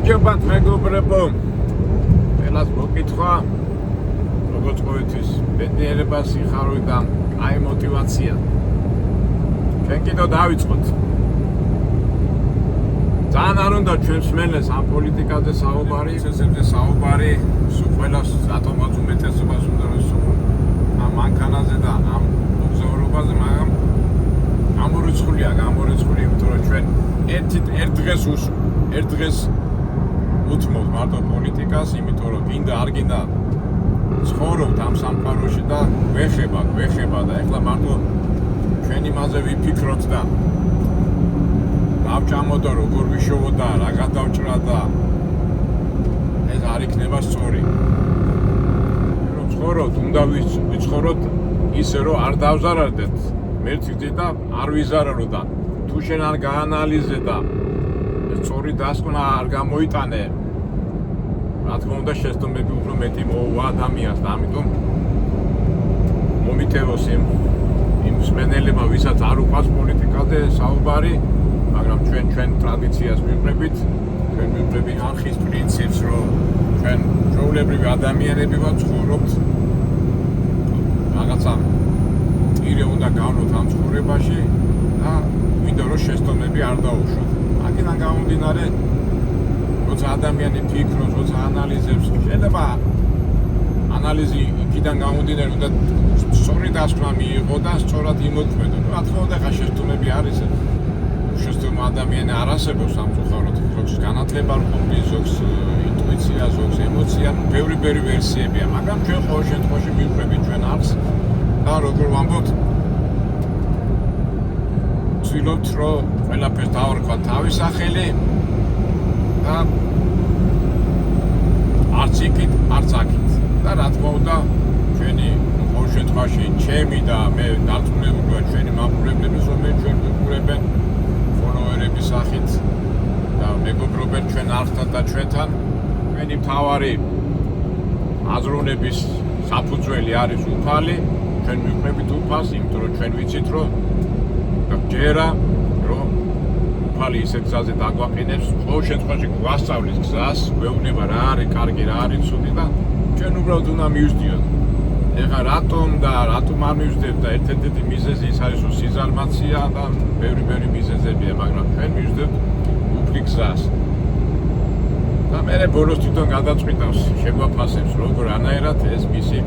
გამარჯობათ მეგობრებო. Ყველას მოკითხვა, როგორც ყოველთვის ბედნიერება, სიხარული და აი мотивация. ჩვენ კიდევ დავიწყოთ. ძალიან არ უნდა ჩვენს მელეს ამ პოლიტიკაზე საუბარი, სესებზე საუბარი, სულ ყველას რატომაც უმეტესობას უნდა რომ სულ ამ მანქანაზე და ამ მოგზაურობაზე, მაგრამ გამორიცხულია, იმიტომ რომ ჩვენ ერთ დღეს უთმობთ მარტო პოლიტიკას, იმიტომ რომ გინდა არ გინდა ცხოვრობთ ამ სამყაროში და გვეხება და ეხლა მარტო ჩვენ იმაზე ვიფიქროთ და დავჭამოთ და როგორ ვიშოვოთ და რა გადავჭრა და ეს არ იქნება სწორი. რომ ცხოვრობთ, უნდა ვიცხოვროთ ისე რომ არ დავზარალდეთ მერცით და არ ვიზარალო და თუ შენ არ გაანალიზე და სწორი დასკვნა არ გამოიტანე, რა თქმა უნდა შეცდომები უფრო მეტი მოუვა ადამიანს და ამიტომ მომიტევოს იმ მსმენელებმა, ვისაც არ უყვარს პოლიტიკაზე საუბარი, მაგრამ ჩვენ ტრადიციას მივყრებით, ჩვენ მივყრებით არხის პრინციპს, რომ ჩვენ ჩვეულებრივი ადამიანები ვართ, ცხოვრობთ რაღაცა ირე უნდა გავნოთ ამ ცხოვრებაში და მინდა რომ შეცდომები არ დაუშვათ. აქედან გამომდინარე, როცა ადამიანი ფიქრობს, როცა ანალიზებს, შეიძლება ანალიზი იქიდან გამომდინარე, უნდა სწორი დასკვნა მიიღო და სწორად იმოქმედო. რა თქმა უნდა, ხა შეცდომები არის. შეცდომა ადამიანი არ არსებობს სამწუხაროდ, ზოგს განათლება რყოფილი, ზოგს ინტუიცია, ზოგს ემოცია, ბევრი ვერსიებია, მაგრამ ჩვენ ყოველ შემთხვევაში მივხვდებით ჩვენ არს და როგორ ვამბობთ, ვცდილობთ რომ ყველაფერს დავარქვა თავის სახელი და არც იქით, არც აქით და რა თქმა უნდა ჩვენი ყოველ შემთხვევაში ჩემი და მე დარწმუნებულია ჩვენი მაყურებლების რომ ჩვენ ვიყურებენ ფოლოვერების სახით და მეგობრობენ ჩვენ არხთან და ჩვენთან. ჩვენი მთავარი აზროვნების საფუძველი არის უფალი, ჩვენ მივყრებით უფალს, იმიტომ რომ ჩვენ ვიცით რომ ჯერა რომ უფალი ისე გზაზე დაგვაყენებს, ყოველ შემთხვევაში გვასწავლის გზას, გვეუბნება რა არის კარგი, რა არის ცუდი და ჩვენ უბრალოდ უნდა მივსდიოთ. ეხლა რატომ არ მივსდევთ და ერთ-ერთი მიზეზი ის არის რომ სიზარმაცია და ბევრი მიზეზებია, მაგრამ ჩვენ მივსდევთ უფლის გზას. და მე ბოლოს თვითონ გადაწყვიტავს, შეგვაფასებს როგორ ანაერად ეს მისი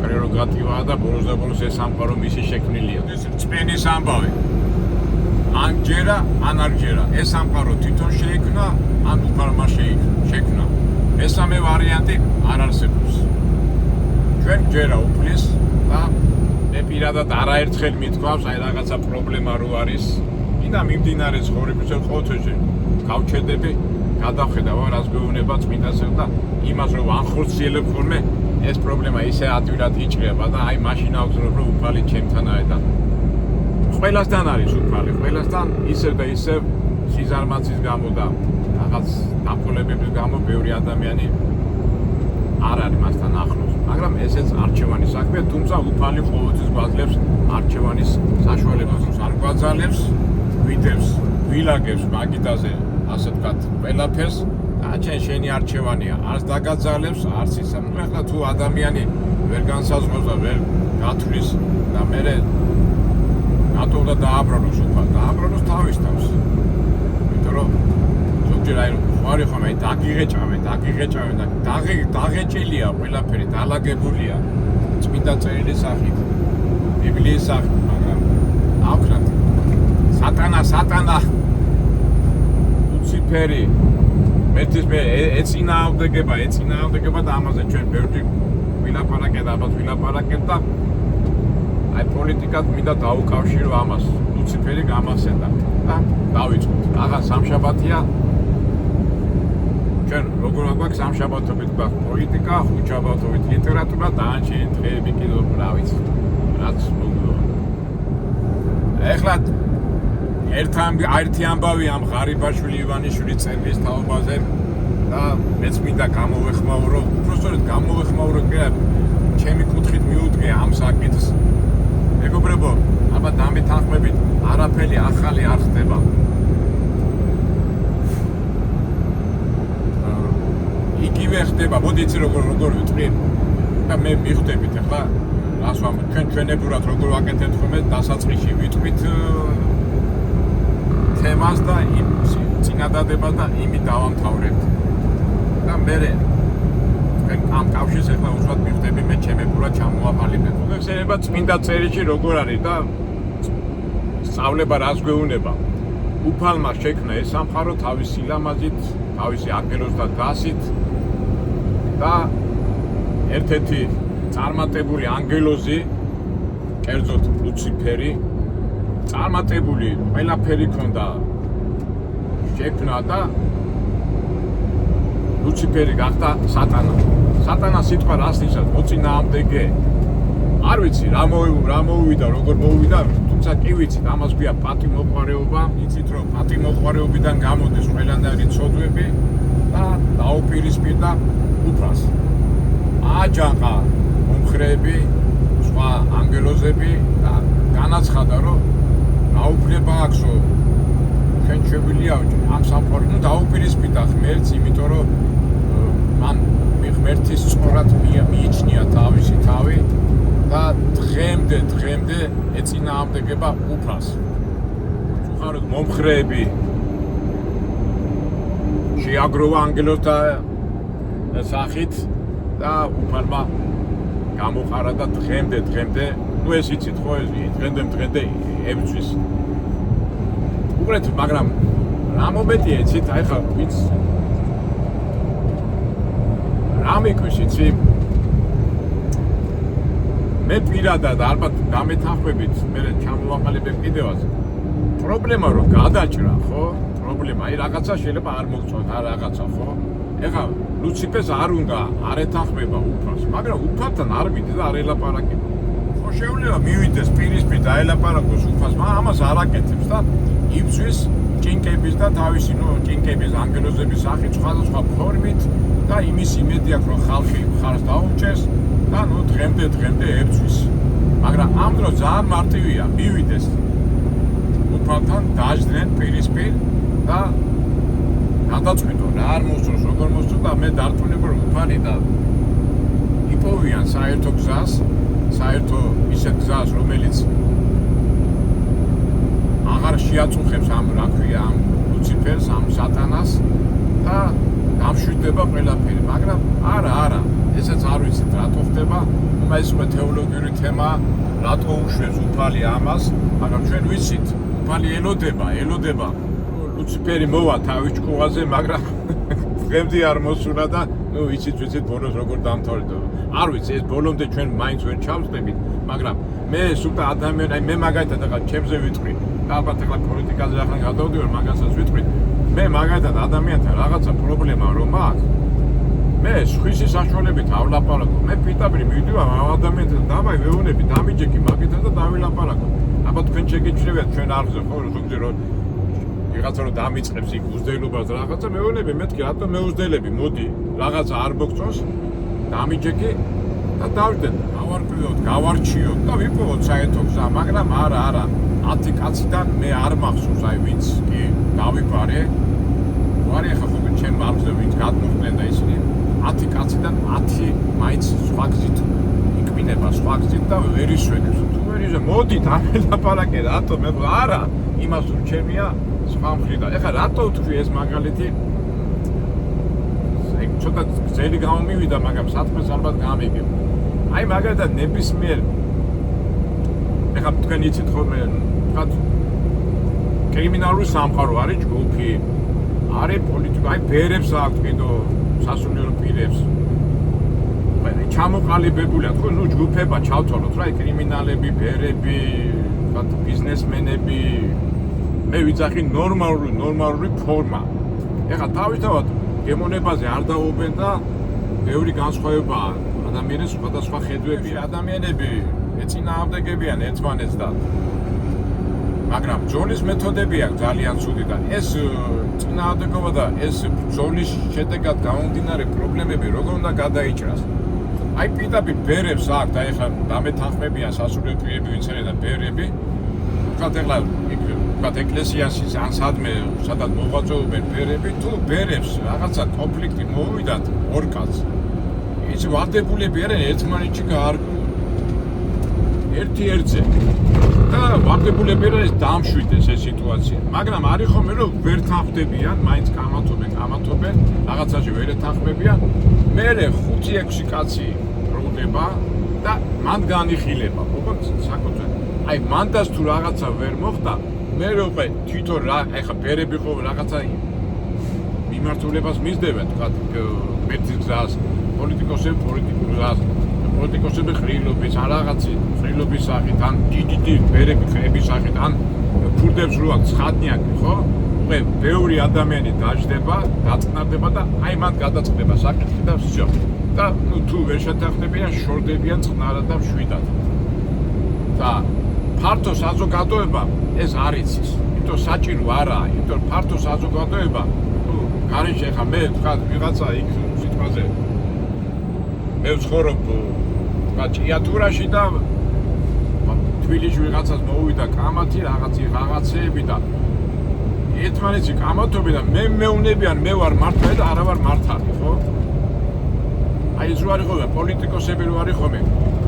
პრეროგატივაა და ბოლოს ეს სამყარო მისი შექმნილია. ეს წმენის ამბავი. ან ჯერა, ან არ ჯერა. ეს სამყარო თვითონ შეიქმნა, ან უფალმა შეიქმნა. მესამე ვარიანტი არ არსებობს. ჩვენ ჯერა უფლის და მე პირადად არაერთხელ მithქვავს, აი რაღაცა პრობლემა რო არის, მინდა მიმდინარე ცხოვრების ყოველთვის გავჩერდები, გადავხედავ რას გვეუბნება წმინდასეულ და იმას რომ ვანხორციელებ ხოლმე ეს პრობლემა ისე ადვილად იჭრება და აი მაშინ ავგზავნებ რომ უფალი ჩემთან არის და ყველასთან არის უფალი, ყველასთან ისევ და ისევ სიზარმაცის გამო და რაღაც დაფოლებების გამო ბევრი ადამიანი არ არის მასთან ახლოს, მაგრამ ესეც არჩევანის საქმეა, თუმცა უფალი ყოველთვის გვაძლევს არჩევანის საშუალებას, არ გვაძლევს, გვიდევს, გვილაგებს მაგიდაზე, ასე ვთქვათ, ყველაფერს და შენი არჩევანია, არც დაგაძლევს, არც ისა. ნუ ეხლა თუ ადამიანი ვერ განსაზღვრავს და ვერ გათვლის და მე რატო უნდა დააბრუნოს უფალს, დააბრუნოს თავის თავს. იმიტომ რომ ზოგჯერ აი ხარი ხომ აი დაგიღეჭავენ და დაღეჭილია ყველაფერი, დალაგებულია წმინდა წერილის სახით, ბიბლიის სახით, მაგრამ აქვთ სატანა ლუციფერი მე ეწინააღმდეგება და ამაზე ჩვენ ბევრი ვილაპარაკეთ და აი პოლიტიკად მინდა დაუკავშირო ამას, ლუციფერი გამახსენდა და დავიწყოთ. აღარ სამშაბათია, ჩვენ როგორ გვაქვს სამშაბათობით გვაქვს პოლიტიკა, ხუთშაბათობით ლიტერატურა და ანჩენი დღეები კიდევ რა ვიცი, რაც მოგდოვა. ეხლა ერთი ამბავი ამ ღარიბაშვილი ივანიშვილის წერლის თაობაზე და მეც მინდა გამოვეხმაურო, უბრალოდ გამოვეხმაურო კი არა, ჩემი კუთხით მიუდგე ამ საკითხს. მეგობრებო, აბა დამეთანხმებით, არაფერი ახალი არ ხდება. იგივე ხდება, მოდი იცი როგორ ვიტყვი და მე მიხვდებით ახლა რას ვამბობ, ჩვენებურად როგორ ვაკეთებთ ხოლმე დასაწყისში ვიტყვით თემას და იმ წინადადებას და იმით დავამთავრებთ. და მე ამ კავშირს ახლა უშვად მიხვდები მე ჩემებურად ჩამოვაყალიბებ. შეიძლება წმინდა წერილში როგორ არის და სწავლება რას გვეუბნება. უფალმა შექმნა ეს სამყარო თავის სილამაზით, თავისი ანგელოზთა დასით და ერთ-ერთი წარმატებული ანგელოზი, კერძოდ ლუციფერი, წარმატებული ყველაფერი ქონდა შექმნა და ლუციფერი გახდა სატანა. სატანა სიტყვა რას ნიშნავს? მოწინააღმდეგე. არ ვიცი რა მოუვიდა, როგორ მოუვიდა, თუმცა კი ვიცით, ამას ქვია პატიმოყვარეობა. იცით რომ პატიმოყვარეობიდან გამოდის ყველანაირი ცოდვები და დაუპირისპირდა უფალს. აჯანყა მომხრეები, სხვა ანგელოზები და განაცხადა რომ რა უფლება აქვსო ჩვენ შეგვიძლია ამ სამყაროს ნუ დაუპირისპირდა ღმერთს, იმიტომ რომ მან ღმერთის სწორად მიიჩნია თავისი თავი და დღემდე ეწინააღმდეგება უფალს. უხაროდ მომხრეები შეაგროვა ანგელოზთა სახით და უფალმა გამოყარა და დღემდე ნუ ეს იცით ხო ეს დღემდე ებწვის. უყურეთ, მაგრამ რა მომენტია იცით, აი ხა ვინც რა მეკვის იცი მე პირადად ალბათ გამეთანხმებით მე ჩამოვაყალიბებ კიდევაც პრობლემა რომ გადაჭრა ხო პრობლემა აი რაღაცა შეიძლება არ მოგწონთ არ რაღაცა ხო ეხლა ლუციფერს არ უნდა არ ეთანხმება უფალს მაგრამ უფალთან არ მიდის და არ ელაპარაკება ხო შეუძლია მივიდეს პირისპირ დაელაპარაკოს უფალს მაგრამ ამას არ აკეთებს და იბძვის ჭინკების და თავისი ნუ ჭინკების ანგელოზების სახით სხვადასხვა ფორმით და იმის იმედი აქვს რომ ხალხი ხარს დაუჭერს და ნუ დღემდე ებძვის მაგრამ ამ დროს ძალიან მარტივია მივიდეს უფალთან დაждდნენ პირისპირ და გადაწყვიტონ რა არ მოსწონს როგორ მოსწონს და მე დარწმუნებული რომ უფალი და იპოვიან საერთო გზას საერთო ისეთ გზას რომელიც აღარ შეაწუხებს ამ რა ქვია ამ ლუციფერს ამ სატანას და გამშვიდდება ყველაფერი მაგრამ არა ესეც არ ვიცით რატო ხდება ეს უკვე თეოლოგიური თემა რატო უშვებს უფალი ამას მაგრამ ჩვენ ვიცით უფალი ელოდება ლუციფერი მოვა თავის ჭკუაზე მაგრამ დღემდე არ მოსულა და ნუ ვიცით ბოლოს როგორ დამთავრდა არ ვიცი ეს ბოლომდე ჩვენ მაინც ვერ ჩავწდებით მაგრამ მე სულ ადამიანი აი მე მაგალითად ახლა ჩემზე ვიტყვი და ალბათ ახლა პოლიტიკაზე ახლა გადავდივარ მაგასაც ვიტყვი მე მაგალითად ადამიანთან რაღაცა პრობლემა რომ აქვს მე სხვისი საშუალებითავლაპარაკო მე პირდაპირ მივიდივარ ამ ადამიანთან დავაი ვეუბნები დამიჯექი მაგითა და დავილაპარაკო აბა თქვენ შეგიჩნევიათ ჩვენ არზე ხო ზოგჯერ რომ ვიღაცა რომ დამიწყებს იქ უზრდელობას რაღაცა მეუბნები მეთქი რატომ მეუზრდელები მოდი რაღაცა არ მოგწონს დამიჯექი და დავიდნენ გავარჩიოთ და ვიპოვოთ საერთო გზა მაგრამ არა 10 კაციდან მე არ მახსოვს აი ვინც კი დავიბარე ვარი ახლა ხო ჩემ მარხზე ვინც გადმოხდნენ და ისინი 10 კაციდან 10 მაინც სხვა გზით იკვინება სხვა გზით და ვერ ისვენებს თუ ვერ იზე მოდი დაბალაკე რატო მე არა იმას ურჩემია სხვა მხრიდან ეხლა რატო თქვი ეს მაგალითი ეგ ცოტა ძელი გამომივიდა მაგრამ საქმეს ალბათ გამიგებ აი მაგალითად ნებისმიერ ეხლა თქვენ იცით ხოლმე თქვათ კრიმინალური სამყარო არის ჯგუფი არის პოლიტიკა აი ბერებს აქვს კიდო სასულიერო პირებს ჩამოყალიბებულია თქვენ ნუ ჯგუფება ჩავთვალოთ რა კრიმინალები ბერები თქვათ ბიზნესმენები მე ვიძახი ნორმალური ფორმა ეხლა თავისთავად გემონებაზე არ დაობენ და ბევრი განსხვავებაა ადამიანის სხვადასხვა ხედვებია ადამიანები ეწინააღმდეგებიან ერთმანეთს და მაგრამ ბრძოლის მეთოდები აქვს ძალიან ცუდი და ეს წინააღმდეგობა და ეს ბრძოლის შედეგად გამომდინარე პრობლემები როგორ უნდა გადაიჭრას აი პირდაპირ ბერებს აქვს და ეხლა დამეთანხმებიან სასულიერო პირები ვინც არის და ბერები თქვათ ეხლა ვთქვათ, ეკლესიაში ან სადმე, სადაც მოღვაწეობენ ბერები, თუ ბერებს რაღაცა კონფლიქტი მოუვიდათ ორ კაცს, ის ვარდებულები არიან ერთმანეთში გაარკვიონ. ერთი ერთზე. და ვარდებულები არიან დამშვიდეს ეს სიტუაცია. მაგრამ არის ხოლმე რომ ვერ თანხმდებიან, მაინც კამათობენ, რაღაცაში ვერ ეთანხმებიან. მერე 5-6 კაცი ბრუნდება და მან განიხილება. საკუთარ აი მანდას თუ რაღაცა ვერ მოხდა, მე რო თვითონ რა ეხა ბერები ხო რაღაცა მიმართულებას მისდევენ, თქვა მერცის გზას, პოლიტიკოსები ხრილობის, ან რაღაცი ხრილობის სახით, ან დიდი ბერები ხეების სახით, ან ფურდებს რო აქვს ცხადნიაკი, ხო? ბევრი ადამიანი დაждდება, დაწყნარდება და აი მან გადაწყდება საკითხი და всё. და თუ ვერ შეთანხმდებიან, შორდებიან წყნარად და მშვიდად. და ფართო საზოგადოება ეს არ იცის. იმიტომ საჭირო არაა, იმიტომ ფართო საზოგადოება, გარეშე ხა მე თქვა ვიღაცა იქ სიტყვაზე მე ვცხოვრობ ჭიათურაში და თბილისში ვიღაცას მოუვიდა კამათი, რაღაცეები და ერთმანეთში კამათობენ და მე მეუნებიან მე ვარ მართალი და არა ვარ მართალი, ხო? აი ეს რო არის ხოლმე პოლიტიკოსები რო არის ხოლმე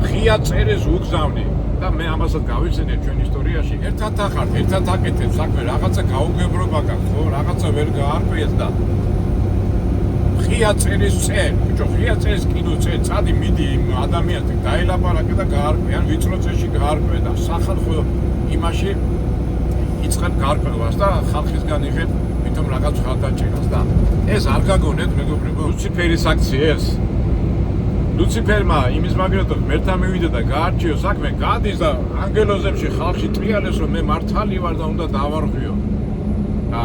ღია წერეს უგზავნი და მე ამასაც გავიხსენე ჩვენ ისტორიაში ერთად ახართ, ერთად აკეთებ საქმე, რაღაცა გაუგებრობა გაქვს, ხო? რაღაცა ვერ გაარკვიეს და ღია წერეს წერ, ბიჭო, ღია წერეს კიდო წერ, წადი მიდი იმ ადამიანთან დაელაპარაკე და გაარკვე, ან ვიწრო წერში გაარკვე და სახალხო იმაში იწყებ გარკვევას და ხალხისგან იღებ თვითონ რაღაც ხალხდაჭერას და ეს არ გაგონეთ მეგობრებო, ლუციფერის აქციას ლუციფერმა იმის მაგალითად მერთა მივიდა და გაარჩიო საქმე, გადის და ანგელოზებში ხალხი ტრიალეს რომ მე მართალი ვარ და უნდა დავარღვიო. და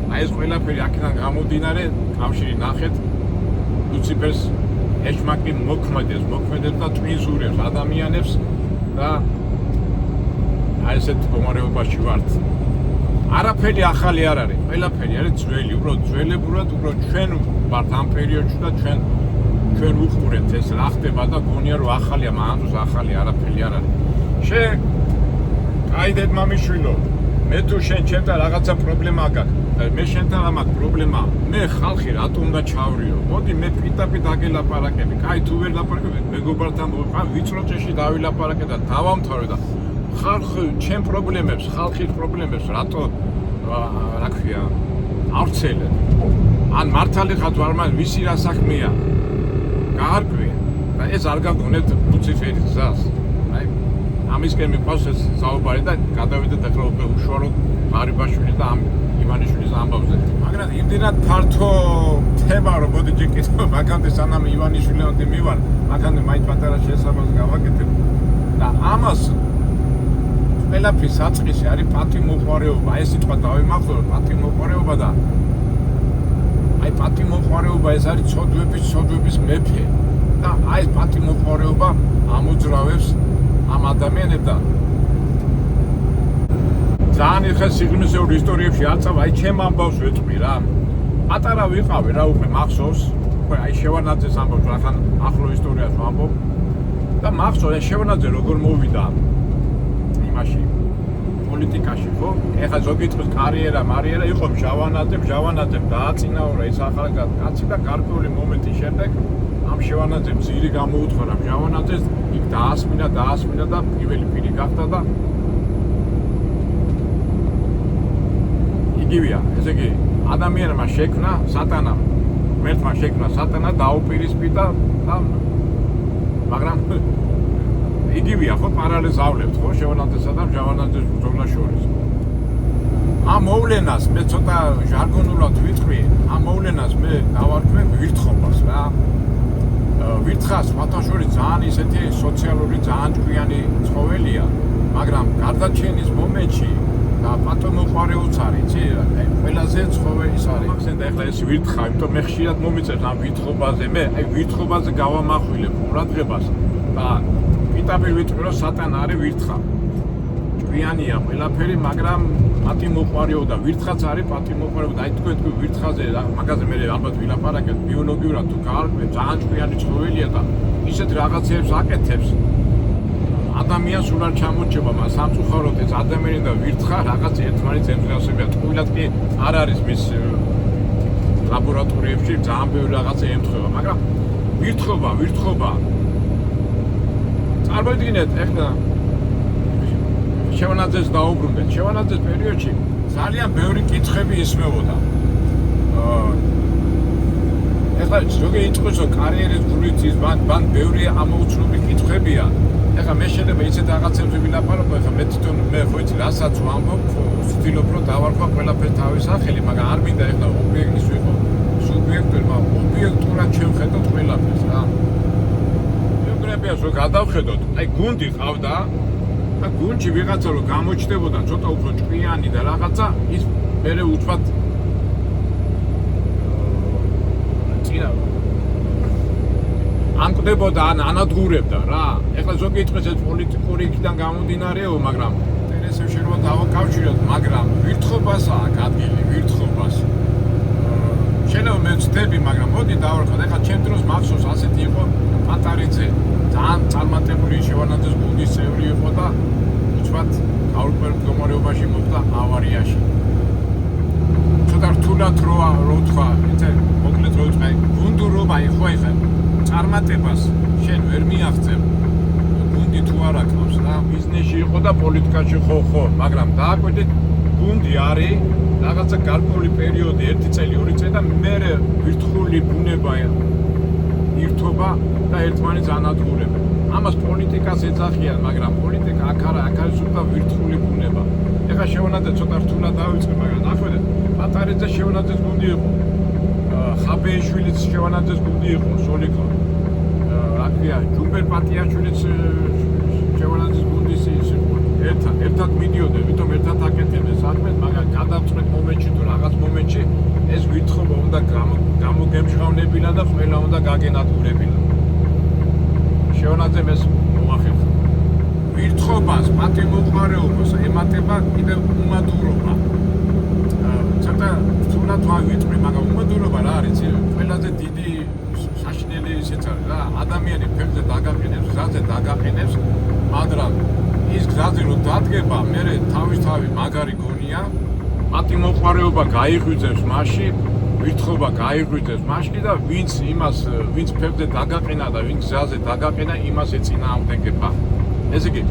აი ეს ყველაფერი აქედან გამომდინარე, კავშირი ნახეთ ლუციფერს ეშმაკი მოქმედებს და ტვინსურებს ადამიანებს და აი ესეთ მდგომარეობაში ვართ. არაფერი ახალი არ არის, ყველაფერი არის ძველი, უბრალოდ ძველებურად, უბრალოდ ჩვენ ვართ ამ პერიოდში და ჩვენ ვუყურებთ ეს რა ხდება და გონია რომ ახალია, მანძუს ახალი არაფერი არ არის. აი დედ მამიშვილო, მე თუ შენ ჩემთან რაღაცა პრობლემა გაქვს და მე შენთან რა მაქვს პრობლემა, მე ხალხი რატომ უნდა ჩავრიო? მოდი მე პიტაპი დაგელაპარაკები. კაი თუ ვერ ლაპარაკები, მეგობართან ვიყავ ვიწრო წეში დავილაპარაკე და დავამთავრე და ხალხი ჩემ პრობლემებს, ხალხის პრობლემებს რატო რა ქვია, ავრცელებ? ან მართალი ხარ თუ არ მართალი, ვისი რა საქმეა? გაარკვია და ეს არ გაგონეთ ლუციფერის გზას. აი ამისკენ მიყვავს ეს საუბარი და გადავიდეთ ახლა უკვე უშუალოდ ღარიბაშვილის და ამ ივანიშვილის ამბავზე. მაგრამ იმდენად ფართო თემა რომ მოდი ჯეკითხო, მაგამდე სანამ ივანიშვილამდე მივარ, მაგამდე მაინც პატარა შესაბამს გავაკეთებ და ამას ყველაფრის საწყისი არის პატიმოყვარეობა. ეს სიტყვა დავიმახსოვროთ, პატიმოყვარეობა და აი პატიმოყვარეობა ეს არის ცოდვების მეფე და აი ეს პატიმოყვარეობა ამოძრავებს ამ ადამიანებს და ძალიან ეხა სიღრმისეულ ისტორიებში არწავა, აი ჩემ ამბავს ვეთქვი რა. პატარა ვიყავი რა უკვე მახსოვს, უკვე აი შევარნაძეს ამბავს რახან ახლო ისტორიას ვამბობ და მახსოვს შევარნაძე როგორ მოვიდა იმაში პოლიტიკაში, ხო? ეხლა ზოგი წელს კარიერა იყო ჟავანაძემ დააწინაურა ეს ახალი კაცი და გარკვეული მომენტის შემდეგ ამ შევანაძემ ძირი გამოუთხარა ჟავანაძეს, იქ დაასმინა და პირველი პირი გახდა და იგივეა, ესე იგი ადამიანმა შექმნა სატანა, ღმერთმა შექმნა სატანა დაუპირისპირდა და მაგრამ იგივეა ხო პარალელს ავლებთ ხო შევანაძესა და ჟავანაძეს ბრძოლას შორის. ამ მოვლენას მე ცოტა ჟარგონულად ვიტყვი, ამ მოვლენას მე დავარქვე ვირთხობას რა. ვირთხას ფათაშორის ძალიან ისეთი სოციალური ძალიან ჭკვიანი ცხოველია, მაგრამ გარდაჩენის მომენტში და პატიმოყვარეოც არის, იცი? აი ყველაზე ცხოველის არის. ახსენდა ახლა ეს ვირთხა, იმიტომ მე ხშირად მომიწევს ამ ვირთხობაზე, მე აი ვირთხობაზე გავამახვილებ ყურადღებას და პიტაპი ვიტყვი რომ სატანა არის ვირთხა. ჭკვიანია ყველაფერი, მაგრამ პატიმოყვარეო და ვირთხაც არის პატიმოყვარეო და აი თქვენ ვირთხაზე მაგაზე მე ალბათ ვილაპარაკეთ ბიოლოგიურად თუ გაარკვევთ ძალიან ჭკვიანი ცხოველია და ისეთ რაღაცებს აკეთებს ადამიანს სულ არ ჩამორჩება, მას სამწუხაროდ ეს ადამიანი და ვირთხა რაღაც ერთმანეთს ემსგავსებია. ტყუილად კი არ არის მის ლაბორატორიებში ძალიან ბევრი რაღაცა ემთხვევა, მაგრამ ვირთხობა. წარმოიდგინეთ, ეხლა შევანაძეს დაუბრუნდეთ. შევანაძეს პერიოდში ძალიან ბევრი კითხები ისმევოდა. ეხლა ზოგი იტყვისო კარიერის გულით ის მან ბევრი ამოუცნობი კითხებია. ეხლა მე შეიძლება ისეთ რაღაცებზე ვილაპარაკო, ეხლა მე თვითონ მე ხო იცი რასაც ვამბობ, ვცდილობ რომ დავარქვა ყველაფერს თავის სახელი, მაგრამ არ მინდა ეხლა ობიექტის ვიყო სუბიექტური, მაგრამ ობიექტურად შევხედოთ ყველაფერს რა. რო გადავხედოთ, აი გუნდი ყავდა და გუნდში ვიღაცა რო გამოჩნდებოდა ცოტა უფრო ჭკვიანი და რაღაცა ის მერე უცბად წინა ანკდებოდა ან ანადგურებდა რა. ეხლა ზოგი იტყვის ეს პოლიტიკური იქიდან გამომდინარეო, მაგრამ ინტერესებში რო დავაკავშიროთ, მაგრამ ვირთხობას აქვს ადგილი, ვირთხობას. შეიძლება მე ვწდები, მაგრამ მოდი დავარქვა. ეხლა ჩემ დროს მახსოვს ასეთი იყო პატარიძე, ძალიან წარმატებული შევანაძეს გუნდის წევრი იყო და უცბად გაურკვეველ მდგომარეობაში მოხდა ავარიაში. ცოტა რთულად რო თქვა, იცი, მოკლედ რო თქვა, გუნდურობა იყო ეხლა წარმატებას შენ ვერ მიაღწევ. გუნდი თუ არ აქვს რა, ბიზნესში იყო და პოლიტიკაში ხო, მაგრამ დააკვირდით, გუნდი არის რაღაცა გარკვეული პერიოდი, 1 წელი, 2 წელი და მერე ვირთხული ბუნება ირთობა და ერთმანეთს ანადგურებენ. ამას პოლიტიკას ეძახიან, მაგრამ პოლიტიკა აქ არის სულთა ვირთხული ბუნება. ეხლა შევანაძე ცოტა რთულად დავიწყე, მაგრამ ნახვედეთ, პატარიძე შევანაძეს გუნდი იყო. ხაბეიშვილიც შევანაძეს გუნდი იყო, სოლიკო. აკია ჯუმბერ პატიაშვილიც შევანაძეს გუნდის ის იყო. ერთად მიდიოდნენ, ვითომ ერთად აკეთებდნენ საქმეს, მაგრამ გადავწყვეტ მომენტში თუ რაღაც მომენტში ეს ვირთხობა უნდა გამოგემშღავნებინა და ყველა უნდა გაგენადგურებინა. შევანაძემ ეს მოახერხა. ვირთხობას, პატიმოყარეობას ემატება კიდევ უმადურობა. ცოტა რთულად ვავიწყე, მაგრამ უმადურობა რა არის? ყველაზე დიდი საშინელი ისეც არის რა, ადამიანი ფერზე დაგაყენებს, გზაზე დაგაყენებს, მაგრამ ის გზაზე რო დადგება, მერე თავისთავი მაგარი გონია, პატიმოყარეობა გაიღვიძებს მასში, ვირთხობა გაიღვიძებს მასში და ვინც ფერზე დაგაყენა და ვინც გზაზე დაგაყენა, იმას ეწინააღმდეგება. ესე იგი,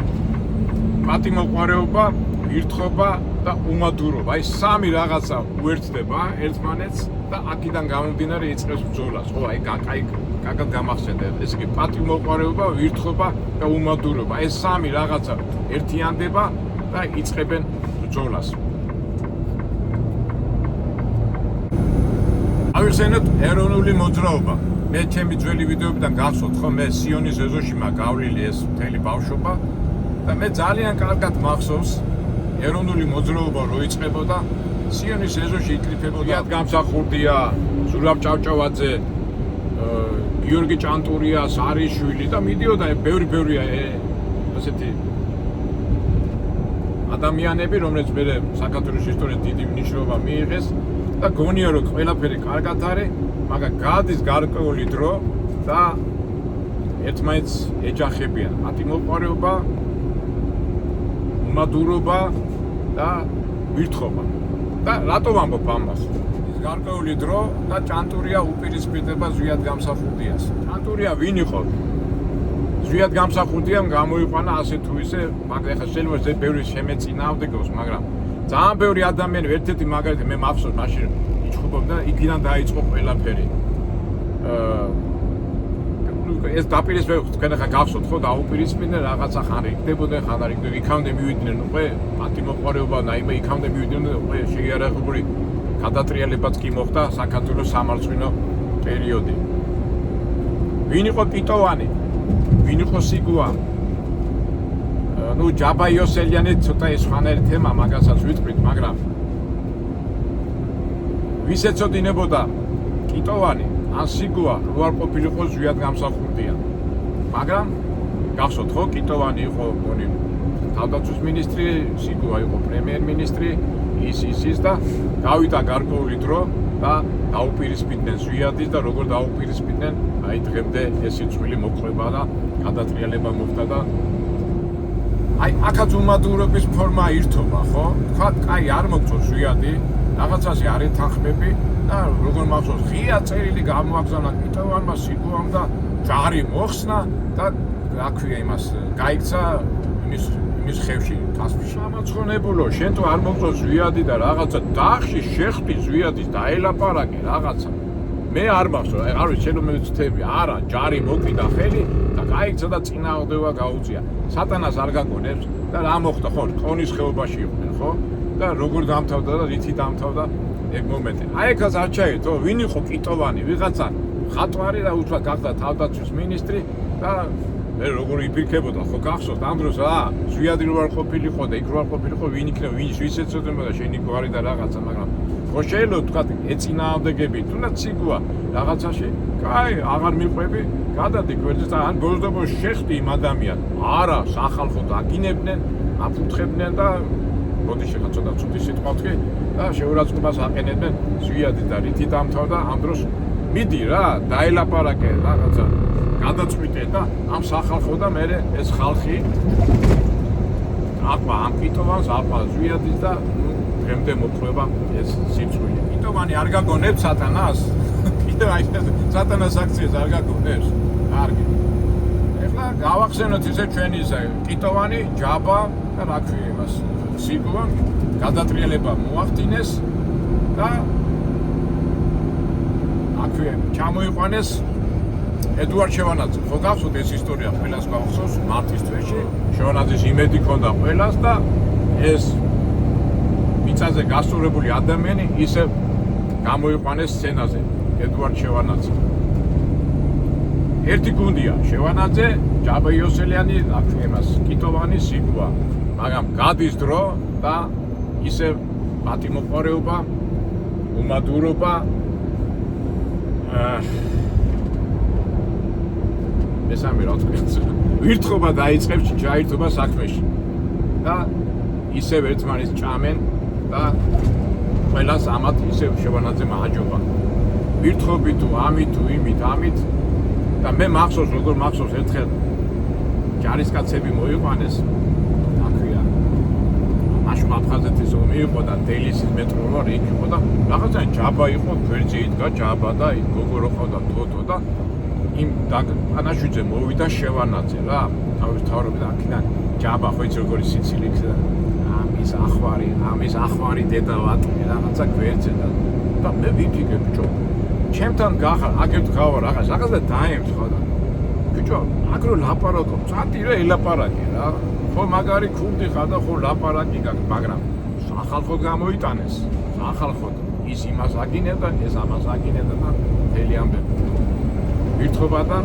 პატიმოყარეობა, ვირთხობა და უმადურობა, აი სამი რაღაცა უერთდება ერთმანეთს და აქედან გამომდინარე იწყებს ბრძოლას. ხო, აი კაკად გამახსენდა. ესე იგი, პატიმოყარეობა, ვირთხობა და უმადურობა. ეს სამი რაღაცა ერთიანდება და იწყებენ ბრძოლას. ავიხსენოთ ეროვნული მოძრაობა. მე ჩემი ძველი ვიდეოებიდან გახსოვთ ხო, მე სიონის ეზოში მაგავლილი ეს მთელი ბავშვობა და მე ძალიან კარგად მახსოვს ეროვნული მოძრაობა რო იწყებოდა, სიონის ეზოში იკრიფებოდა გამსახურდია, ზურაბ ჭავჭავაძე, გიორგი ჭანტურია, სარიშვილი და მიდიოდა ბევრი ასეთი ადამიანები, რომლებიც მე საქართველოს ისტორიას დიდი მნიშვნელობა მიიღეს და გონია რომ ყველაფერი კარგად არის, მაგრამ გადის გარკვეული დრო და ერთმანეთს ეჯახებიან. პატიმოყარეობა, უმადურობა და ვირთხობა. და რატო ვამბობ ამას? ის გარკვეული დრო და ჭანტურია უპირისპირდება ზვიად გამსახურდიას. ჭანტურია ვინ იყო? ზვიად გამსახურდიამ გამოიყვანა ასე თუ ისე, მაგრამ ეხლა შეიძლება ზე ბევრი შემეწინააღმდეგოს, მაგრამ ძალიან ბევრი ადამიანი ერთ-ერთი მაგალითი მე მახსოვს მაშინ იჩხუბობდა, იქიდან დაიწყო ყველაფერი. ეს დაპირისპირება თქვენ ახლა გახსოვთ ხო, დაუპირისპირდნენ რაღაცა ხან იქნებოდა, ხან არ იქნებოდა, იქამდე მივიდნენ უკვე პატიმოყარეობა და იმე იქამდე მივიდნენ უკვე შეიარაღებული გადატრიალებაც კი მოხდა საქართველოს სამარცხვინო პერიოდი. ვინ იყო ტიტოვანი? ვინ იყო სიგუა? ნუ ჯაბა იოსელიანი ცოტა ეს ხანერი თემა, მაგასაც ვიტყვით, მაგრამ ვის ეწოდინებოდა ტიტოვანი ან სიგუა რო არ ყოფილიყო ზვიად გამსახურდია. მაგრამ გახსოვთ ხო, ტიტოვანი იყო გონი თავდაცვის მინისტრი, სიგუა იყო პრემიერ-მინისტრი, ის და გავიდა გარკვეული დრო და დაუპირისპირდნენ ზვიადის და როგორ დაუპირისპირდნენ, აი დღემდე ეს სიცხვილი მოყვება და გადატრიალება მოხდა და აი აქაც უმადურობის ფორმა ირთობა, ხო? თქვა, კაი არ მოგწონს ზვიადი, რაღაცაზე არ ეთანხმები და როგორ მახსოვს, ღია წერილი გამოაგზავნა კიტოვანმა სიგუამ და ჯარი მოხსნა და რა ქვია იმას გაიქცა იმის ხევში თასფში. სამაცხონებულო, შენ თუ არ მოგწონს ზვიადი და რაღაცა დახში შეხტი ზვიადის დაელაპარაკე რაღაცა. მე არ მახსოვს, არ ვიცი, შენ რომ მეცდები, არა, ჯარი მოკიდა ხელი და გაიქცა და წინააღმდება გაუწია. სატანას არ გაგონებს და რა მოხდა, ხო, კონის ხეობაში იყვნენ, ხო? და როგორ დამთავრდა და რითი დამთავრდა ეგ მომენტი. აი ეხაც არ ჩაერთო, ვინ იყო კიტოვანი, ვიღაცა ხატვარი და უთხრა გახდა თავდაცვის მინისტრი და მე როგორ იფიქრებოდა, ხო გახსოვთ ამ დროს რა, ზვიადი რო არ ყოფილიყო და იქ რო არ ყოფილიყო, ვინ იქნება, ვის ეცოდებოდა შენი გვარი და რაღაცა, მაგრამ ხო შეიძლება თქვა ეწინააღმდეგები, თუნდაც სიგუა რაღაცაში, კაი, აღარ მიყვები, გადადი გვერდზე და ან ბოლოს შეხტი იმ ადამიანს. არა, სახალხო დაგინებდნენ, აფუთხებდნენ და მოდი შეხა ცოტა ცუდი სიტყვა ვთქვი და შეურაცხყოფას აყენებდნენ ზვიადი და რითი დამთავრდა ამ დროს მიდი რა, დაელაპარაკე რაღაცა, გადაწყვიტე და ამ სახალხო და მე ეს ხალხი აკვა ამ კიტოვანს, აკვა ზვიადის და დღემდე მოხდება ეს სიცხვილი. კიტოვანი არ გაგონებს სატანას? კიდევ აი სატანას აქციას არ გაგონებს? კარგი. ეხლა გავახსენოთ ისე ჩვენი კიტოვანი, ჯაბა და რა ქვია იმას სიგუა გადატრიალება მოახდინეს და აქვე ჩამოიყვანეს ედუარდ შევანაძე. ხო გახსოვთ ეს ისტორია ყველას გავახსოვს მარტის თვეში, შევანაძის იმედი ჰქონდა ყველას და ეს მიწაზე გასწორებული ადამიანი ისე გამოიყვანეს სცენაზე ედუარდ შევანაძე. ერთი გუნდია შევანაძე, ჯაბა იოსელიანი, აქვე იმას კიტოვანი, სიგუა. მაგრამ გადის დრო და ისე პატიმოყარეობა, უმადურობა მესამე რა თქვი, ვირთხობა დაიწყებს ჯაირთობა საქმეში და ისევ ერთმანეთს ჭამენ და ყველას ამათ ისევ შევანაძემ აჯობა. ვირთხობი თუ ამით თუ იმით ამით და მე მახსოვს როგორ მახსოვს ერთხელ ჯარისკაცები მოიყვანეს აქვია მაშინ აფხაზეთის ომი იყო და დელისის მეტროა იქ იყო და რაღაცა ჯაბა იყო გვერდზე იდგა ჯაბა და იქ გოგორო ყავდა თოთო და იმ ანაშვიძე მოვიდა შევანაძე რა თავის თავრობიდან აქედან ჯაბა ხო იცი როგორი სიცილი იქდა ამის ახვარი დედავატი რაღაცა გვერდზე და მე ვიფიქრე ბიჭო ჩემთან გახარ აგერ გავარ რაღაცა დაემთხვა და ბიჭო აგრო ლაპარაკო წადი რა ელაპარაკე რა ხო მაგარი ქურდი ხარ და ხო ლაპარაკი გაქვს მაგრამ სახალხო გამოიტანეს სახალხო ის იმას აგინებდა ეს ამას აგინებდა და მთელი ამბები ვირთხობა და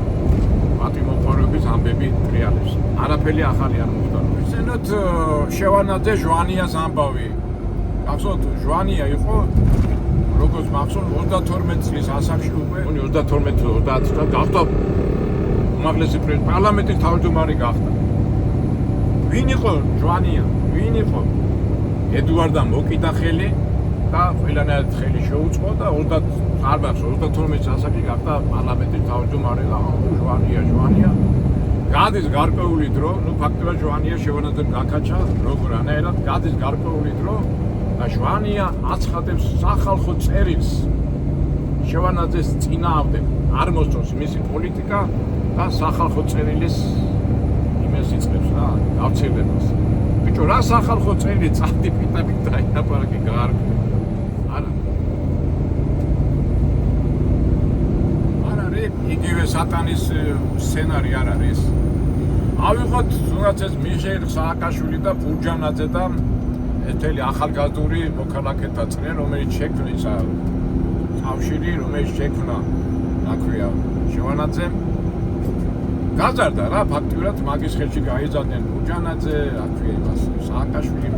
პატიმოყარეობის ამბები ტრიალებს არაფერი ახალი არ მოხდა ისენოთ შევანაძე ჟვანიას ამბავი გახსოვთ ჟვანია იყო როგორც მახსოვს 32 წლის ასაკში უკვე 32-30 წელს გახდა უმაღლესი პარლამენტის თავმჯდომარე გახდა ვინ იყო ჟვანია ვინ იყო ედუარდამ მოკიდა ხელი და ყველანაირად ხელი შეუწყო და 32 ასაკში გახდა პარლამენტის თავმჯდომარე და ჟვანია გადის გარკვეული დრო ნუ ფაქტობრივად ჟვანია შევანაძემ გაკაჩა როგორანაირად გადის გარკვეული დრო და ჟვანია აცხადებს სახალხო წერილს შევანაძეს წინააღმდეგ არ მოსწონს მისი პოლიტიკა და სახალხო წერილის იმას იწყებს რა გავცილებას ბიჭო რა სახალხო წერილი წადი პიტაპით დაინაპარაკე გაარკვე არა იგივე სატანის სცენარი არ არის ავიღოთ თუნდაც ეს მიხეილ სააკაშვილი და ფურჯანაძე და ეთელი ახალგაზრდული მოქალაქეთა წრე რომელიც შექმნის კავშირი რომელიც შექმნა რა ქვია შევანაძემ გაზარდა რა ფაქტიურად მაგის ხელში გაიზარდნენ ფურჯანაძე რა ქვია იმას სააკაშვილი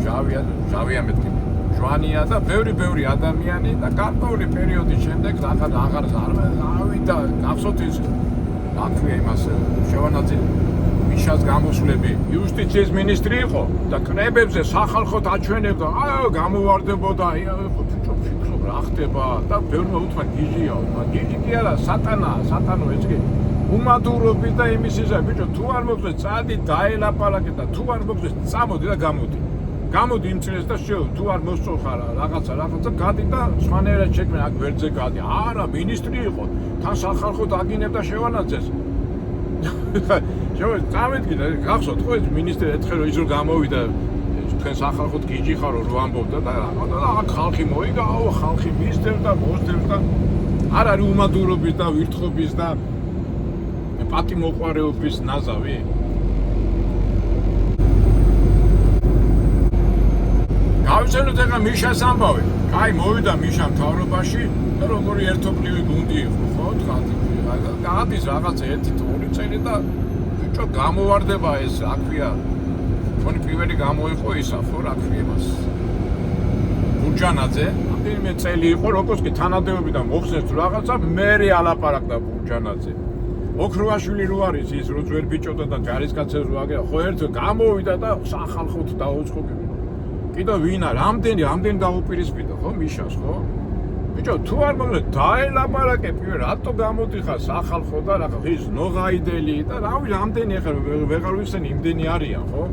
ჟავია მეთქი ჟვანია და ბევრი ადამიანი და გარკვეული პერიოდის შემდეგ აღარ ავიდა გახსოვთ ის რა ქვია იმას შევანაძე მიშას გამოსვლები იუსტიციის მინისტრი იყო და კრებებზე სახალხოდ აჩვენებდა გამოვარდებოდა ფიქრობ რა ხდება და ბევრმა უთხრა გიჟია გიჟი კი არა სატანო ეს კი უმადურობის და იმის ისა, ბიჭო, თუ არ მოგწეს წადი დაელაპარაკე და თუ არ მოგწეს წამოდი და გამოდი. გამოდი იმ წილს და შეუ, თუ არ მოსწოხარ რაღაცა, გადი და სხვანაირად შექმნე აქ ვერძე გადი. არა, მინისტრი იყო, თან სახალხო დაგინებდა შევანაძეს. შეუ, წამედგი და გახსოვთ ხო ეს მინისტრი ერთხელ ის რომ გამოვიდა თქვენ სახალხოდ გიჯიხარო რო ამბობდა და აქ ხალხი მოიგაო, ხალხი მისდევს და მოსდევს და არ არის უმადურობის და ვირთხობის და პატიმოყვარეობის ნაზავი. გავიცანოთ ახლა მიშას ამბავი. კაი, მოვიდა მიშა მთავრობაში და როგორი ერთობლივი გუნდი იყო, ხო? გადის რაღაცა 1-2 წელი და ბიჭო გამოვარდება ეს, რა ქვია, თქვენი პირველი გამოიყო ისა, ხო, რა ქვია მას. ბურჯანაძე, ამდენიმე წელი იყო, როგორც კი თანადევებიდან მოხსნეს რაღაცა, მერე ალაპარაკდა ბურჯანაძე. ოქროაშვილი რო არის ის რო ძველ ბიჭოდა და ჯარისკაცებს რო აგერა, ხო ერთ გამოვიდა და სახალხოდ დაუწყო. კიდევ ვინა, რამდენი დაუპირისპირდა, ხო, მიშას, ხო? ბიჭო, თუ არ მოგწეს დაელაპარაკე პირველ, რატო გამოდიხარ სახალხო და რა ის ნოღაიდელი და რავი, რამდენი ახლა ვეღარ ვიხსენი, იმდენი არიან, ხო?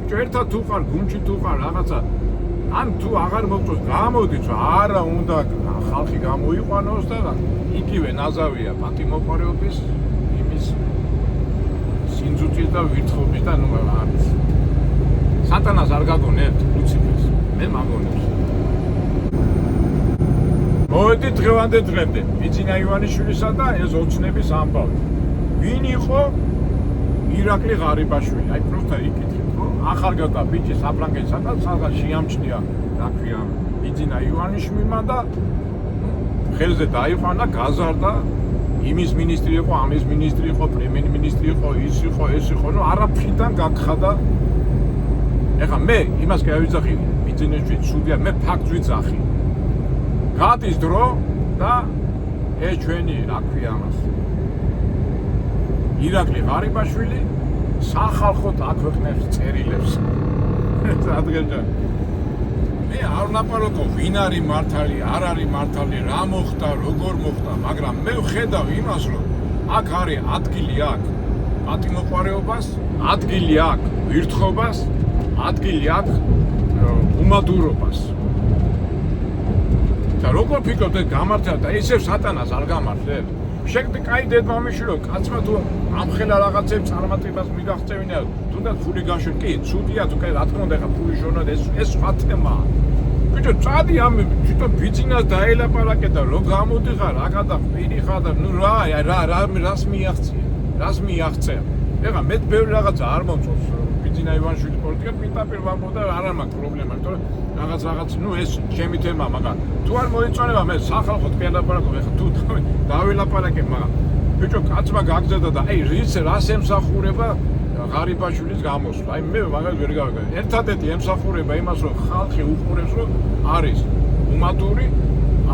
ბიჭო, ერთად თუ ხარ გუნდში თუ ხარ რაღაცა, ან თუ აღარ მოგწეს, გამოდის, არა უნდა ხალხი გამოიყვანოს და იგივე ნაზავია პატიმოყვარეობის სინძუწის და ვირთხობის და ნუ არის. სატანას არ გაგონებთ ლუციფერს, მე მაგონებს. მოვედი დღევანდე, ბიძინა ივანიშვილისა და ეს ოცნების ამბავი. ვინ იყო ირაკლი ღარიბაშვილი? აი პროსტა იკითხეთ, ხო? ახალგაზრდა ბიჭი საფრანგეთსა და შეამჩნია, რა ქვია, ბიძინა ივანიშვილმა და ხელზე დაიყვანა, გაზარდა. იმის მინისტრი იყო, ამის მინისტრი იყო, პრემიერ-მინისტრი იყო, ის იყო, ეს იყო, ნუ არაფრიდან გაგხადა. ეხლა მე იმას კი ავიძახი, ბიძინეში ცუდია, მე ფაქტს ვიძახი. გადის დრო და ეს ჩვენი, რა ქვია ამას. ირაკლი ღარიბაშვილი სახალხოდ აქვეყნებს წერილებს. ადგილჯერ. მე არ ვნაპარაკო ვინ არის მართალი, არ არის მართალი, რა მოხდა, როგორ მოხდა, მაგრამ მე ვხედავ იმას, რომ აქ არის ადგილი აქ პატიმოყვარეობას, ადგილი აქ ვირთხობას, ადგილი აქ უმადურობას. და როგორ ფიქრობთ გამართლა და ისევ სატანას არ გამართლებ? შეგდი კაი დედმამიშვილი, კაცმა თუ ამხელა რაღაცებს წარმატებას მიგაღწევინა, თუნდაც ფული გაშორ, კი, ცუდია თუ კაი, რა თქმა უნდა, ხა ფული ჟურნალ ეს სხვა თემაა. ბიჭო, წადი ამ თვითონ ბიძინას დაელაპარაკე და რო გამოდიხარ, რა გადახვირი ხარ და ნუ რას მიაღწია. ეხლა მე ბევრი რაღაცა არ მომწონს ბიძინა ივანიშვილის პოლიტიკა, პირდაპირ ვამბობ და არ მაქვს პრობლემა, იმიტომ რომ რაღაც ნუ ეს ჩემი თემაა, მაგრამ თუ არ მოიწონება მე სახალხოდ კი ალაპარაკობ, ეხლა თუ დაველაპარაკე, მაგრამ ბიჭო, კაცმა გაგზავნა და აი რას ემსახურება ღარიბაშვილის გამოსვლა. აი მე მაგას ვერ გავიგე. ერთადერთი ემსახურება იმას, რომ ხალხი უყურებს, რომ არის უმადური,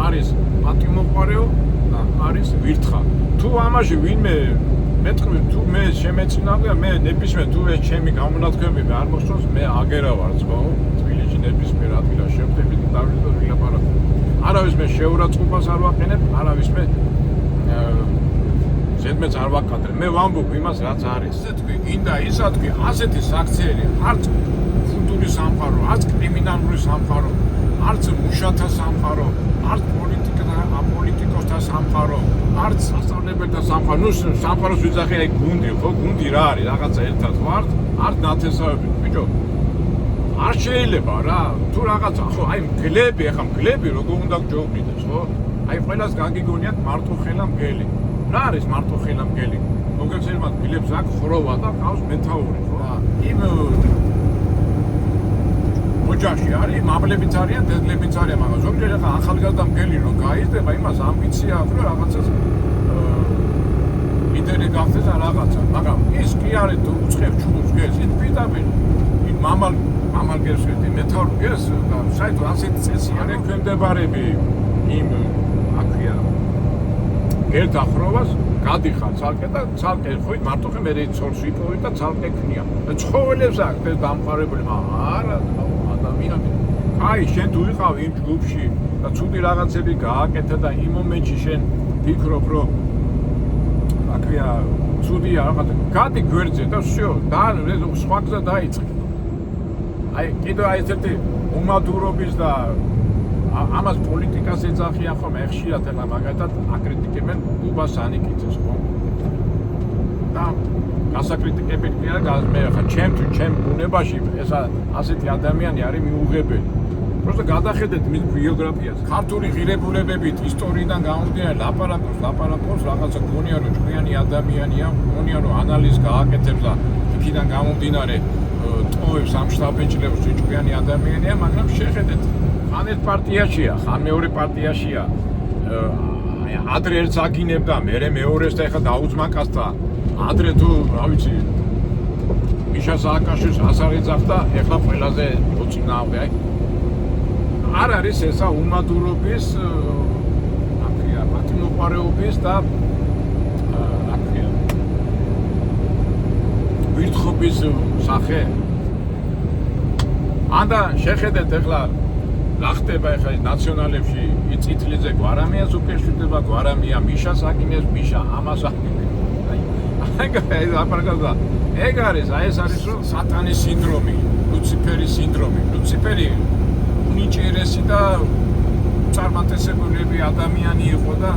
არის პატიმოყვარეო და არის ვირთხა. თუ ამაში ვინმე მეტყვი, თუ მე შემეწინავდა, მე ნებისმიერ თუ ეს ჩემი გამონათქვამები არ მოსწონს, მე აგერა ვარ, ხო? თბილისში ნებისმიერ ადგილას შევხვდები და დავიწყო ვილაპარაკო. არავის მე შეურაცხყოფას არ ვაყენებ, არავის მე ზედმეც არ ვაკადრე. მე ვამბობ იმას, რაც არის. ესე თქვი, გინდა ისა თქვი, ასეთი საქციელი, არც კულტურის სამყარო, არც კრიმინალური სამყარო, არც მუშათა სამყარო, არც პოლიტიკოსთა სამყარო, არც სასწავლებელთა სამყარო. ნუ სამყაროს ვიძახი, აი გუნდი, ხო? გუნდი რა არის? რაღაცა ერთად ვართ, არც ნათესავები, ბიჭო. არ შეიძლება რა, თუ რაღაცა, ხო, აი მგლები, ახლა მგლები როგორ უნდა გჯობნიდეს, ხო? აი ყველას გაგიგონიათ მარტოხელა მგელი. რა არის მარტოხელა მგელი? მოგეცემათ მგლებს აქ ხროვა და ყავს მეთაური, ხო? იმ ოჯახში არის, მამლებიც არიან, დედლებიც არიან, მაგრამ ზოგჯერ ახლა ახალგაზრდა მგელი რომ გაიზრდება, იმას ამბიცია აქვს, რომ რაღაცას ლიდერი გახდეს და რაღაცა, მაგრამ ის კი არის თუ უცხებს ჩხუბს გელს, ის პირდაპირ იმ მამალ გელს ვედი, მეთაურ გელს და საერთოდ ასეთი წესი არ ექვემდებარები იმ აქვია გელთა ხროვას, გადიხარ ცალკე და ცალკე ხვით მარტოხე მე ცოლს ვიპოვე და ცალკე ქნია. ცხოველებს აქვს ეს დამყარებული, მაგრამ არა ადამიანები. აი, შენ თუ ვიყავ იმ ჯგუფში და ცუდი რაღაცები გააკეთე და იმ მომენტში შენ ფიქრობ, რომ აქვია ცუდია რაღაცა. გადი გვერდზე და всё, და სხვა გზა დაიწყე. აი კიდევ აი ესეთი უმადურობის და ამას პოლიტიკას ეძახიან ხოლმე ხშირად ახლა მაგათად აკრიტიკებენ უბას ანიკიძეს ხო? და გასაკრიტიკებენ კი არა, მე ხა ჩემ ბუნებაში ეს ასეთი ადამიანი არის მიუღებელი. просто გადახედეთ მის ბიოგრაფიას. ქართული ღირებულებებით ისტორიიდან გამომდინარე ლაპარაკობს რაღაცა გონია რომ ჭკვიანი ადამიანია, გონია რომ ანალიზს გააკეთებს და იქიდან გამომდინარე ტოვებს ამშტაბეჭლებს ჭკვიანი ადამიანია, მაგრამ შეხედეთ ხან ერთ პარტიაშია, ხან მეორე პარტიაშია. ადრე ერთს აგინებდა, მერე მეორეს და ეხლა დაუძმაკას და ადრე თუ რა ვიცი მიშა სააკაშვილს ასარიძახ და ეხლა ყველაზე მოწინააღმდეგე. არ არის ესა უმადურობის აკრია პატიმოყარეობის და აკრია ვირთხობის სახე. ანდა შეხედეთ ეხლა რა ხდება ეხლა ნაციონალებში იწითლიზე გვარამიას უკეშვიდება გვარამია მიშას აკინეს მიშა ამას აკინეს. ეგ არის აი ეს არის რომ სატანის სინდრომი, ლუციფერის სინდრომი. ლუციფერი უნიჭიერესი და წარმატებული ადამიანი იყო და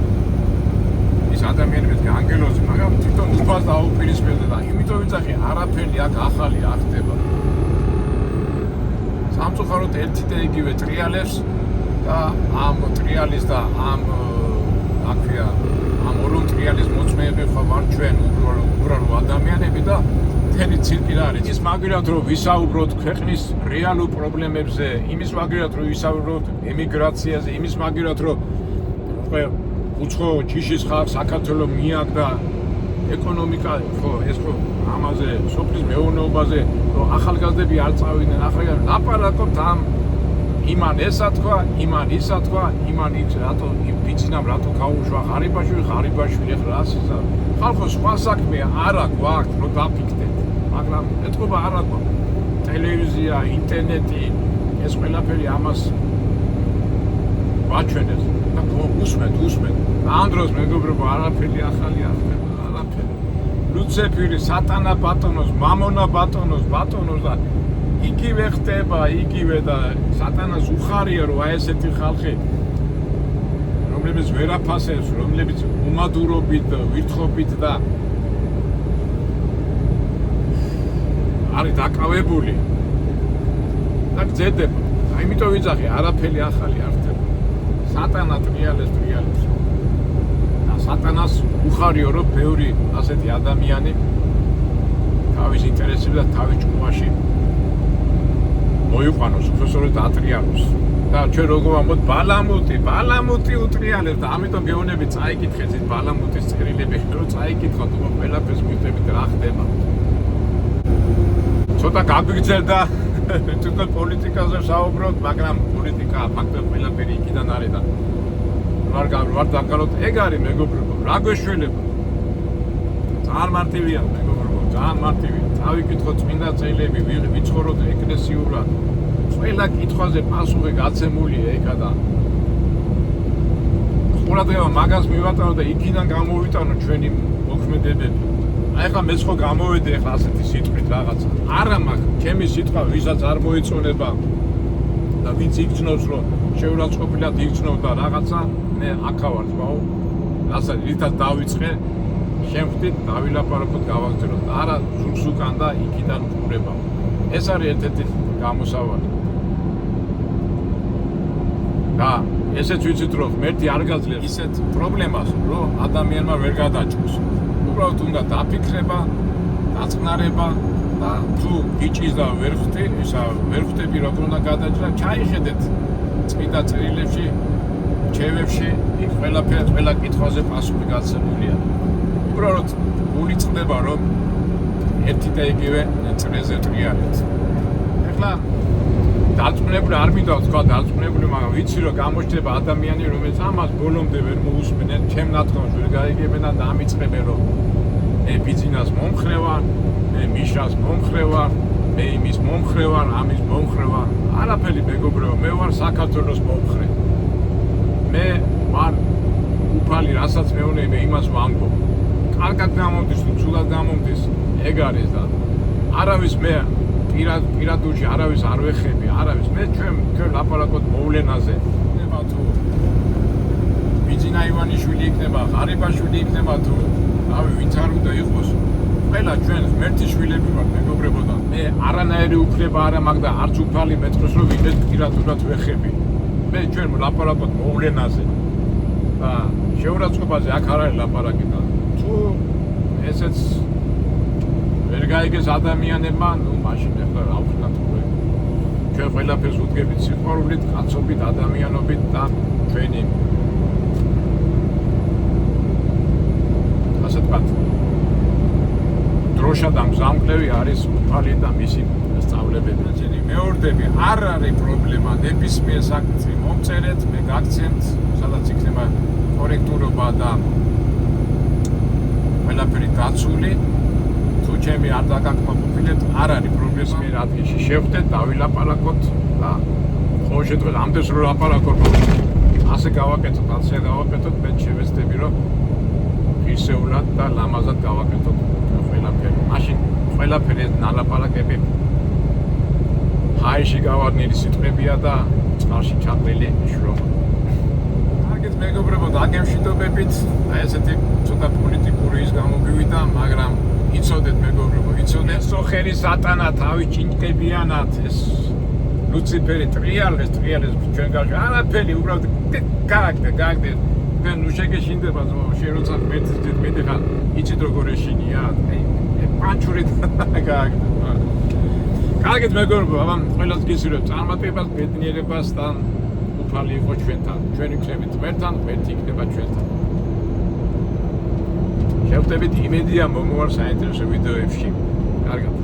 ის ადამიანები ანგელოზი, მაგრამ თვითონ უბას დაუპირისპირდა და იმიტომ ვიძახი არაფერი აქ ახალი არ ხდება. სამწუხაროდ ერთი და იგივე ტრიალებს და ამ ტრიალის და ამ აკრია ამ ორ ტრიალის მოწმეები ხო ვარ ჩვენ უბრალო ადამიანები და მთელი ცირკი რა არის. ის მაგრად რომ ვისაუბროთ ქვეყნის რეალურ პრობლემებზე, იმის მაგრად რომ ვისაუბროთ ემიგრაციაზე, იმის მაგრად რომ უცხო ჯიშის ხალხს საქართველოს მიაგდა ეკონომიკა ხო ეს ხო ამაზე სოფლის მეურნეობაზე რომ ახალგაზრდები არ წავიდნენ ახლა ლაპარაკობთ ამ იმან ესა თქვა, იმან ისა თქვა, იმან ის რატო ბიძინამ რატო გაუშვა ღარიბაშვილი ახლა ასისა ხალხო სხვა საქმე არა გვაქვს რომ დაფიქდეთ, მაგრამ ეთქობა არა გვაქვს ტელევიზია, ინტერნეტი ეს ყველაფერი ამას ვაჩვენებს და უსმენთ ამ დროს მეგობრებო არაფერი ახალი არ ხდება, არაფერი. ლუციფერი სატანა ბატონოს, მამონა ბატონოს და იგივე ხდება, იგივე და სატანას უხარია რომ აი ესეთი ხალხი რომლებიც ვერაფასებს, რომლებიც უმადურობით, ვირთხობით და არის დაკავებული და გძედება. აიმიტომ ვიძახი არაფერი ახალი არ ხდება. სატანა ტრიალებს და სატანას უხარიო რომ ბევრი ასეთი ადამიანი თავის ინტერესებს და თავის ჭკუაში მოიყვანოს, უბრალოდ ატრიალებს და ჩვენ როგორ ვამბობთ ბალამუტი უტრიალებს და ამიტომ გეუბნები წაიკითხეთ ის ბალამუტის წერილები რომ წაიკითხოთ უბრალოდ ყველაფერს მივხვდებით რა ხდება. ცოტა გაგვიგრძელდა თვითონ პოლიტიკაზე საუბრობთ, მაგრამ პოლიტიკა ფაქტობრივად ყველაფერი იქიდან არის და ვარ დაკალოთ ეგ არის მეგობრებო, რა გვეშველება. ძალიან მარტივია მეგობრებო, ძალიან მარტივია. წავიკითხოთ წმინდა წერილები, ვიცხოვროთ ეკლესიურად. ყველა კითხვაზე პასუხი გაცემულია ეკა და ყურადღება მაგას მივატანოთ და იქიდან გამოვიტანოთ ჩვენი მოქმედებები. აი ხა მეც ხო გამოვედი ახლა ასეთი სიტყვით რაღაცა. არა მაქვს, ჩემი სიტყვა ვისაც არ მოეწონება და ვინც იგრძნობს რომ შეურაცხყოფილად იგრძნობდა რაღაცა, მე აქავარ თვალ. რასაც რითაც დავიწყე, შემხვდით, დავილაპარაკოთ, გავაგზავნოთ. არა ზურგს უკან და იქიდან უყურება. ეს არის ერთ-ერთი გამოსავალი. და ესეც ვიცით რომ ღმერთი არ გაძლევს ისეთ პრობლემას, რომ ადამიანმა ვერ გადაჭროს. უბრალოდ უნდა დაფიქრება, დაწყნარება და თუ გიჭის და ვერ ხვდები როგორ უნდა გადაჭრა, ჩაიხედეთ წმინდა წერილებში, რჩევებში, იქ ყველა კითხვაზე პასუხი გაცემულია. უბრალოდ გული წყდება რომ ერთი და იგივე წრეზე ტრიალეთ. ეხლა დარწმუნებული არ მინდა თქვა დარწმუნებული, მაგრამ ვიცი რომ გამოჩნდება ადამიანი რომელიც ამას ბოლომდე ვერ მოусმენენ, ჩემ ნათქვამს ვერ გაიგებენ და დამიწყებენ რომ მე ბიძინას მომხრე ვარ, მე მიშას მომხრე ვარ, მე იმის მომხრე ვარ, ამის მომხრე ვარ. არაფერი მეგობრებო, მე ვარ საქართველოს მომხრე. მე ვარ უფალი, რასაც მეუბნები იმას ვამბობ. კარგად გამომდის თუ ცუდად გამომდის, ეგ არის და არავის მე პირადულში არავის არ ვეხები, არავის მე ჩვენ ლაპარაკობთ მოვლენაზე. იქნება თუ ბიძინა ივანიშვილი იქნება, ღარიბაშვილი იქნება თუ რავი ვინც არ უნდა იყოს. ყველა ჩვენ ღმერთის შვილები ვართ, მეგობრებო და მე არანაირი უფლება არ მაქვს და არც უფალი მეტყვის რომ ვინმეს პირადულად ვეხები. მე ჩვენ ლაპარაკობთ მოვლენაზე. და შეურაცხყოფაზე აქ არ არის ლაპარაკი და თუ ესეც ვერ გაიგეს ადამიანებმა, ნუ მაშინ ახლა რა ვქნათ უკვე. ჩვენ ყველაფერს ვუდგებით სიყვარულით, კაცობით, ადამიანობით და ჩვენი ასე ვთქვათ დროშა და მგზავრები არის უფალი და მისი სწავლებები. მეორდები არ არის პრობლემა, ნებისმიერ საკითხი მომწერეთ, მე გაგცემთ, სადაც იქნება კორექტურობა და ყველაფერი დაცული. თუ ჩემი არ დაგაკმაყოფილებთ, არ არის პრობლემა, მე ადგილში შევხვდეთ, დავილაპარაკოთ და ყოველ შემთხვევაში ამდენს რომ ლაპარაკობ, ასე გავაკეთოთ, ასე გავაკეთოთ, მე შევეცდები რომ ღირსეულად და ლამაზად გავაკეთოთ ყველაფერი. მაშინ ყველაფერი ნალაპარაკები ჰაიში გავარდნილი სიტყვებია და წყალში ჩაყრილი შრომა. აგეთ მეგობრებო, დაგემშვიდობებით, აი ესეთი ცოტა პოლიტიკური ის გამომივიდა, მაგრამ იცოდეთ მეგობრებო, იცოდეთ სოხერი სატანა თავის ჭინჭკებიანად ეს ლუციფერი ტრიალეს ჩვენ გავში არაფერი უბრალოდ გაგდე თქვენ ნუ შეგეშინდება შენ როცა მეტი ხარ იცით როგორ ეშინია პანჩური გაგდე კარგით მეგობრებო, აბა ყველას გისურვებთ წარმატებას, ბედნიერებას და უფალი იყო ჩვენთან. ჩვენი გწევით ღმერთთან, ღმერთი იქნება ჩვენთან. შევხვდებით იმედია მომავალ საინტერესო ვიდეოებში. კარგად.